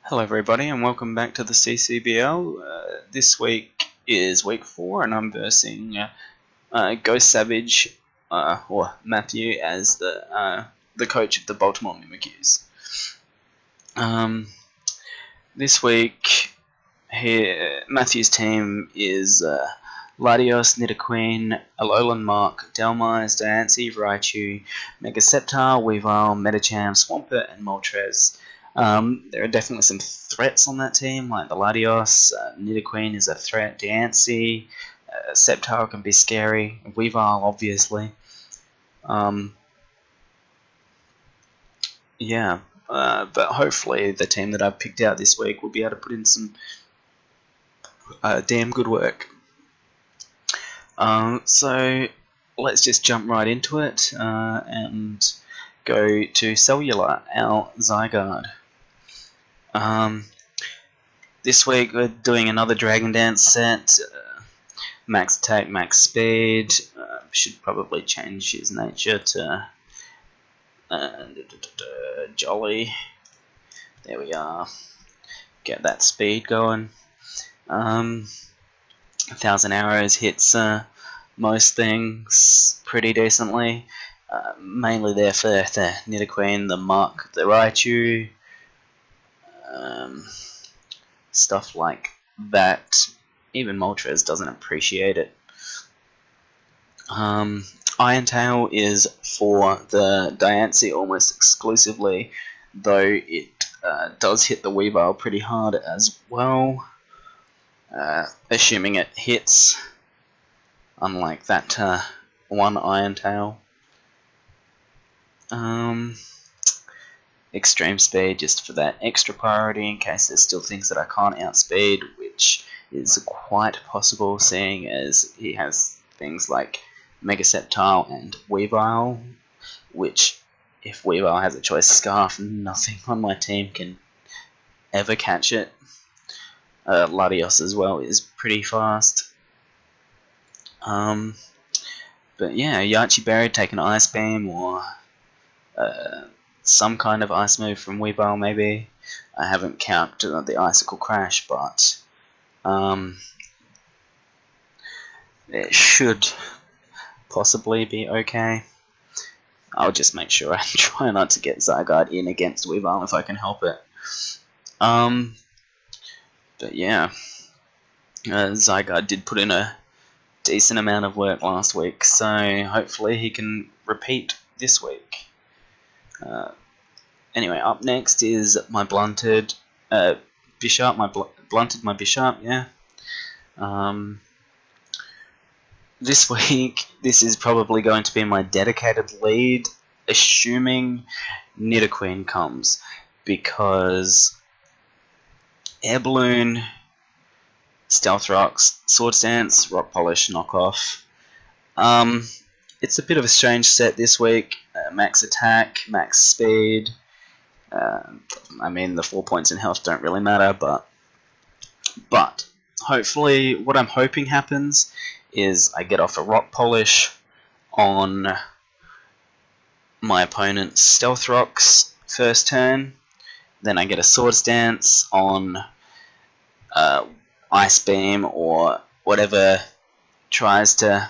Hello everybody and welcome back to the CCBL. This week is week 4 and I'm versing Ghost Savage or Matthew as the coach of the Baltimore Mimikyus. This week here, Matthew's team is Latios, Nidoqueen, Alolan Mark, Delmise, Diancie, Raichu, Megaceptar, Weavile, Medicham, Swampert and Moltres. There are definitely some threats on that team, like the Latios. Nidoqueen is a threat. Diancie, Sceptile can be scary. Weavile, obviously. But hopefully the team that I've picked out this week will be able to put in some damn good work. So let's just jump right into it and go to Cellular, our Zygarde. This week we're doing another Dragon Dance set. Max attack, max speed. Should probably change his nature to Jolly. There we are. Get that speed going. 1,000 arrows hits most things pretty decently. Mainly there for the Nidoqueen, the Muck, the Raichu. Stuff like that. Even Moltres doesn't appreciate it. Iron Tail is for the Diancie almost exclusively, though it does hit the Weavile pretty hard as well, assuming it hits, unlike that one Iron Tail. Extreme speed just for that extra priority in case there's still things that I can't outspeed, which is quite possible seeing as he has things like Megaceptile and Weavile, which if Weavile has a choice scarf, nothing on my team can ever catch it. Latios as well is pretty fast. But yeah, Yachi Berry take an Ice Beam or some kind of ice move from Weavile maybe. I haven't counted the Icicle Crash, but it should possibly be okay. I'll just make sure I try not to get Zygarde in against Weavile if I can help it. But yeah, Zygarde did put in a decent amount of work last week, so hopefully he can repeat this week. Anyway, up next is my blunted Bishop. Blunted my Bishop, yeah. This week, this is probably going to be my dedicated lead, assuming Nidoqueen comes, because Air Balloon, Stealth Rocks, Swords Dance, Rock Polish, Knockoff. It's a bit of a strange set this week. Max attack, max speed. I mean, the 4 points in health don't really matter, but hopefully what I'm hoping happens is I get off a Rock Polish on my opponent's Stealth Rocks first turn, then I get a Swords Dance on Ice Beam or whatever tries to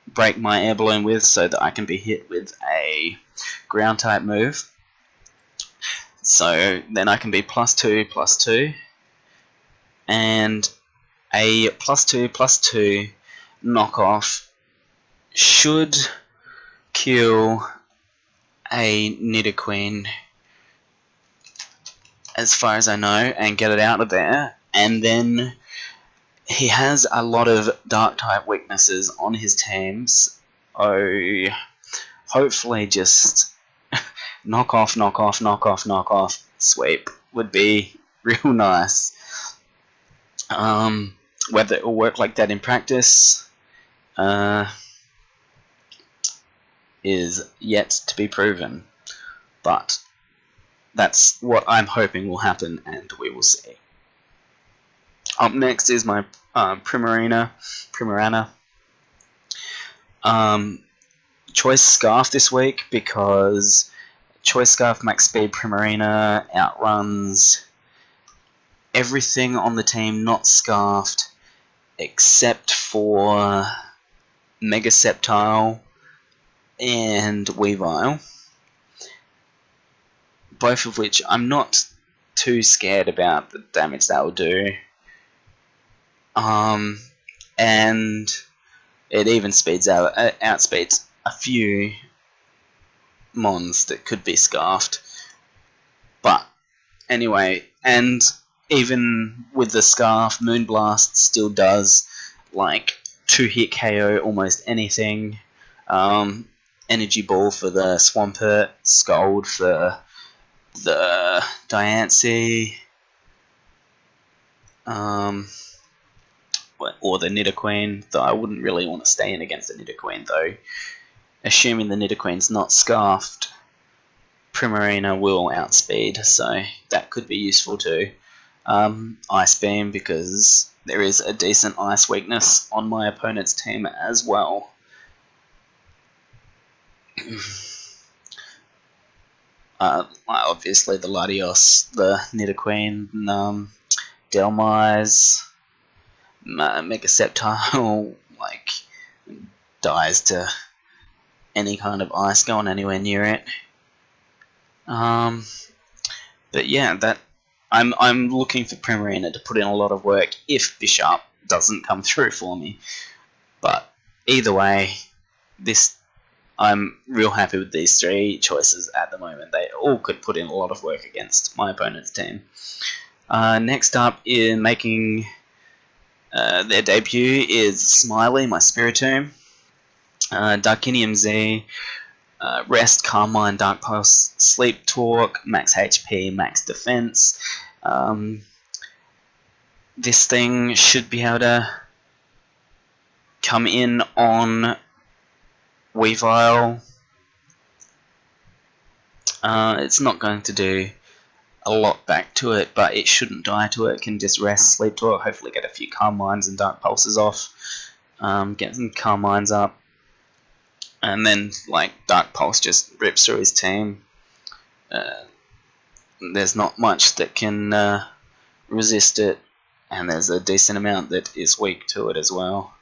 break my Air Balloon with, so that I can be hit with a ground type move. So then I can be +2/+2, and a +2/+2 knockoff should kill a Nidoqueen as far as I know and get it out of there. And then he has a lot of dark type weaknesses on his teams. Oh, hopefully just knock off, sweep would be real nice. Whether it will work like that in practice is yet to be proven, but that's what I'm hoping will happen, and we will see. Up next is my Primarina. Choice Scarf this week, because Choice Scarf max speed Primarina outruns everything on the team not scarfed except for Mega Sceptile and Weavile, both of which I'm not too scared about the damage that will do. And it even outspeeds a few mons that could be scarfed. But anyway, and even with the scarf, Moonblast still does like 2-hit KO almost anything. Energy Ball for the Swampert, Scald for the Diancie, or the Nidoqueen, though I wouldn't really want to stay in against the Nidoqueen though. Assuming the Nidoqueen's not scarfed, Primarina will outspeed, so that could be useful too. Ice Beam, because there is a decent ice weakness on my opponent's team as well. Obviously the Latios, the Nidoqueen, Delmise, Mega Sceptile, like, dies to any kind of ice going anywhere near it. But yeah, I'm looking for Primarina to put in a lot of work if Bishop doesn't come through for me. But either way, I'm real happy with these 3 choices at the moment. They all could put in a lot of work against my opponent's team. Next up, in making their debut is Smiley, my Spiritomb. Darkinium Z, Rest, Carmine, Dark Pulse, Sleep Talk, Max HP, Max Defense. This thing should be able to come in on Weavile. It's not going to do a lot back to it, but it shouldn't die to it. It can just rest, Sleep Talk, hopefully get a few Carmines and Dark Pulses off, get some Carmines up, and then like Dark Pulse just rips through his team. There's not much that can resist it, and there's a decent amount that is weak to it as well.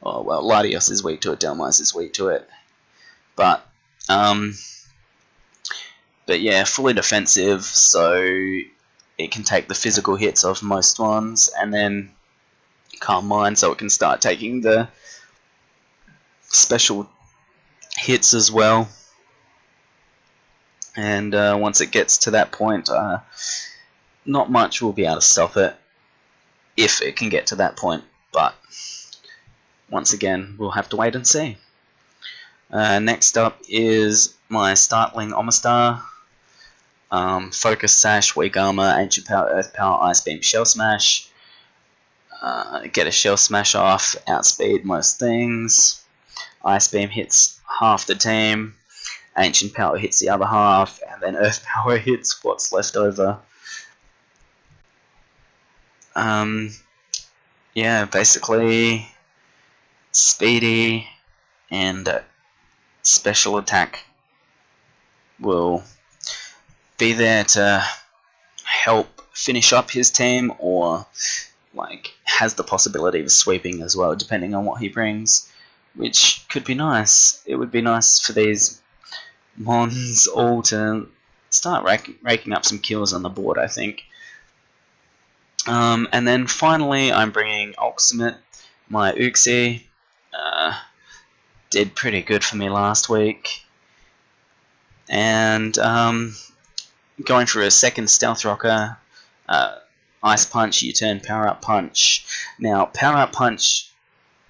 Oh well, Latios is weak to it, Delmise is weak to it, but yeah, fully defensive, so it can take the physical hits of most ones, and then Carmine, so it can start taking the special hits as well. And once it gets to that point, not much will be able to stop it, if it can get to that point, but once again, we'll have to wait and see. Next up is my Startling Omastar. Focus Sash, Weak Armor, Ancient Power, Earth Power, Ice Beam, Shell Smash. Get a Shell Smash off, outspeed most things. Ice Beam hits half the team, Ancient Power hits the other half, and then Earth Power hits what's left over. Yeah, basically speedy and special attack will be there to help finish up his team, or like has the possibility of sweeping as well, depending on what he brings, which could be nice. It would be nice for these mons all to start raking up some kills on the board, I think. And then finally, I'm bringing Ultimate, my Uxie. Did pretty good for me last week, and going for a second Stealth Rocker, Ice Punch, U-turn, Power Up Punch. Now, Power Up Punch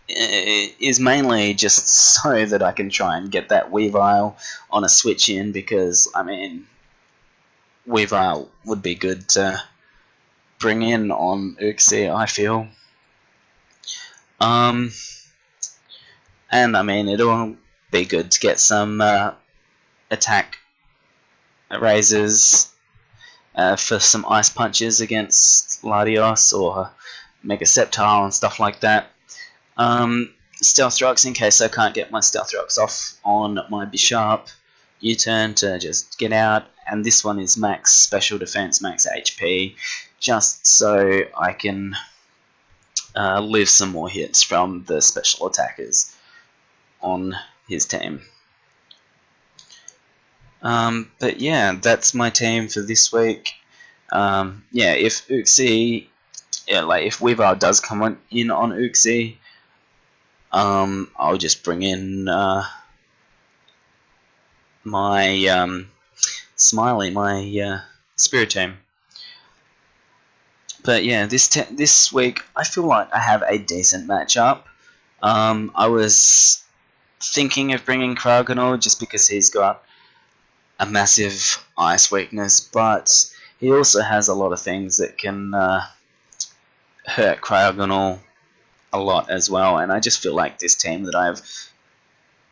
is mainly just so that I can try and get that Weavile on a switch in, because, I mean, Weavile would be good to bring in on Uxie, I feel. And I mean, it'll be good to get some attack raises for some ice punches against Latios or Mega Sceptile and stuff like that. Stealth Rocks, in case I can't get my Stealth Rocks off on my Bishop, U-turn to just get out, and this one is max special defense, max HP, just so I can live some more hits from the special attackers on his team. But yeah, that's my team for this week. Yeah, if Uxie, like if Weaver does come in on Uxie, I'll just bring in my Smiley, my Spirit team. But yeah, this week I feel like I have a decent matchup. I was thinking of bringing Kraganor just because he's got a massive ice weakness, but he also has a lot of things that can hurt Kraganor a lot as well. And I just feel like this team that I've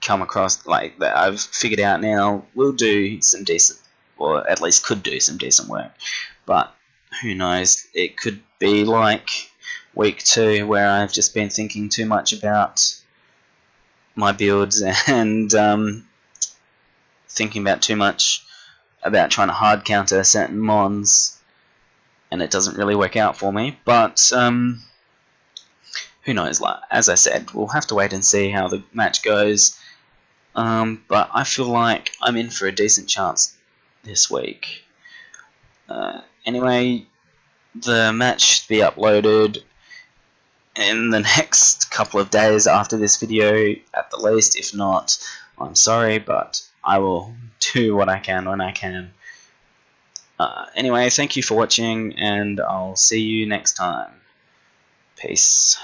come across, like that I've figured out now, will do some decent, or at least could do some decent work. But who knows? It could be like week 2 where I've just been thinking too much about my builds and thinking about too much about trying to hard counter certain mons, and it doesn't really work out for me. But who knows? Like, as I said, we'll have to wait and see how the match goes. But I feel like I'm in for a decent chance this week. Anyway, the match should be uploaded in the next couple of days after this video at the least. If not, I'm sorry, but I will do what I can when I can. Anyway, thank you for watching, and I'll see you next time. Peace.